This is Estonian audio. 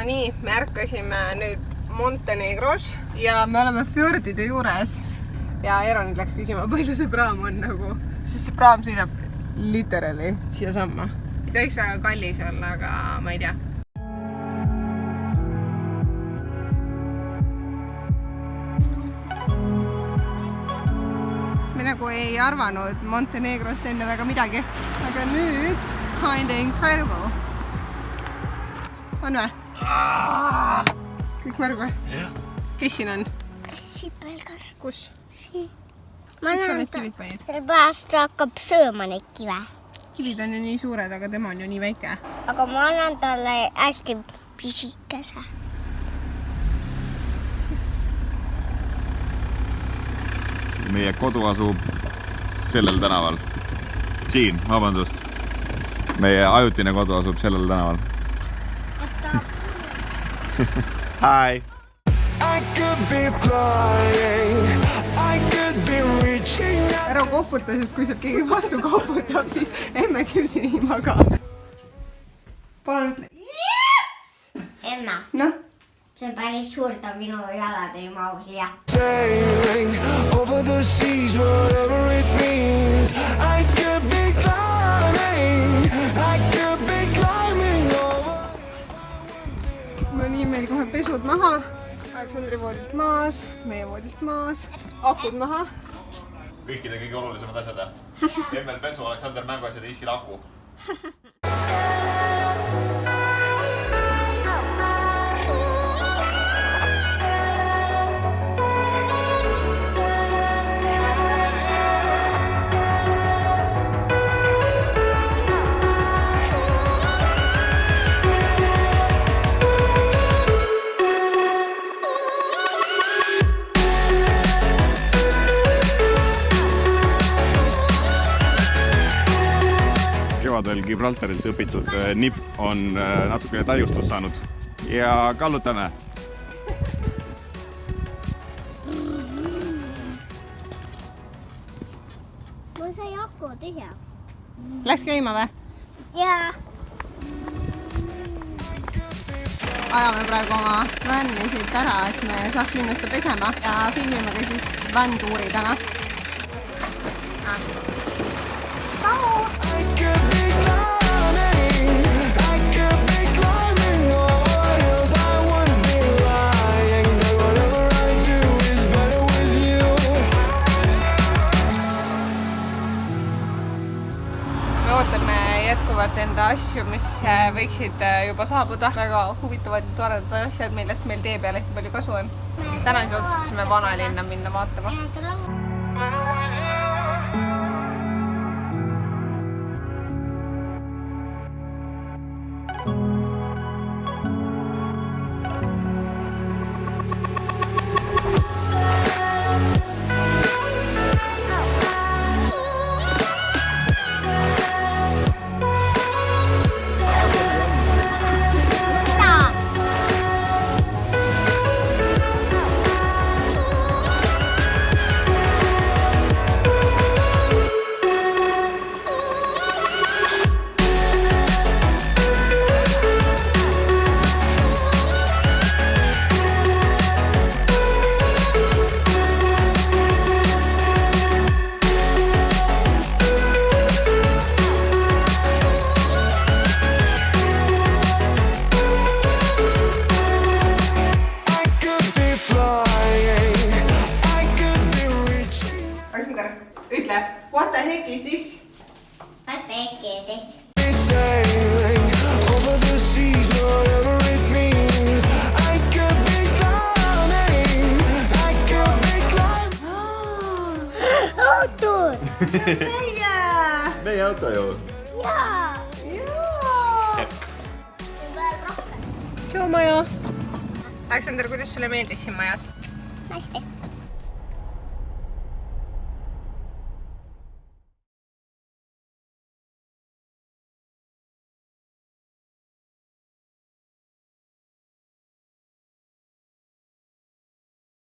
no nii, me ärkasime nüüd Montenegros ja me oleme fjordide juures ja Eronil läks küsima, palju see praam on nagu, sest see praam sõidab literally siia samma. Ei tohiks väga kallis olla, aga ma ei tea. Me nagu ei arvanud Montenegrost enne väga midagi, aga nüüd kinda incredible. On või? Kõik märg või? Kes siin on? Sipelgas. Kus? Siin. Miks sa need kivid panid? Sellepärast hakkab sööma neid kive. Kivid on ju nii suured, aga tema on ju nii väike. Aga ma annan talle hästi pisikese. Meie kodu asub sellel tänaval. Siin, vabandust. Meie ajutine kodu asub sellel tänaval. Hi! Ära koputa, sest kui sealt keegi vastu koputab, siis emme küll siin ei maga. Palun ütle yes! Emma, No? see on päris suurt, aga minu jalad ei mahu siia. Sailing over the seas, whatever it means. I could be climbing, I could be climbing over. No nii, meil kohe pesud maha. Aleksandri voodilt maas, meie voodilt maas. Akud maha. Kõikide kõige olulisemad asjad. Emmel pesu, Aleksander mänguasjad ja issil aku. Kevadel Gibraltarilt õpitud nipp on natukene täiustust saanud ja kallutame. Mul sai aku tühja. Läks käima või? Jaa. Ajame praegu oma vänni siit ära, et me saaks minna seda pesema ja filmime ka siis väntuuri täna. Ootame jätkuvalt enda asju, mis võiksid juba saabuda. Väga huvitavad ja toredad asjad, millest meil tee peal hästi palju kasu on. Täna siis otsustasime vanalinna minna vaatama. Ütle, what the heck is this? What the heck is this? Sailing over the seas, whatever it means. I could be climbing, I could be climbing. Auto! Meie auto ju. Jaa! Jaa! Veel rohkem. Tšau, Maja! Aleksander, kuidas sulle meeldis siin majas? Hästi.